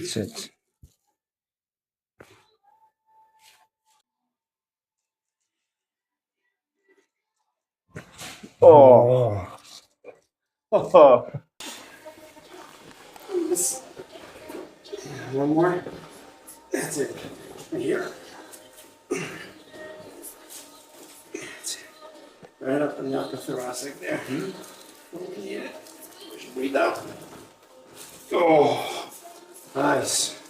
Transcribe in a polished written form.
That's it. Oh. Oh. One more. That's it. Right here. That's it. Right up in the upper thoracic there. Yeah. Breathe out. Oh. Nice.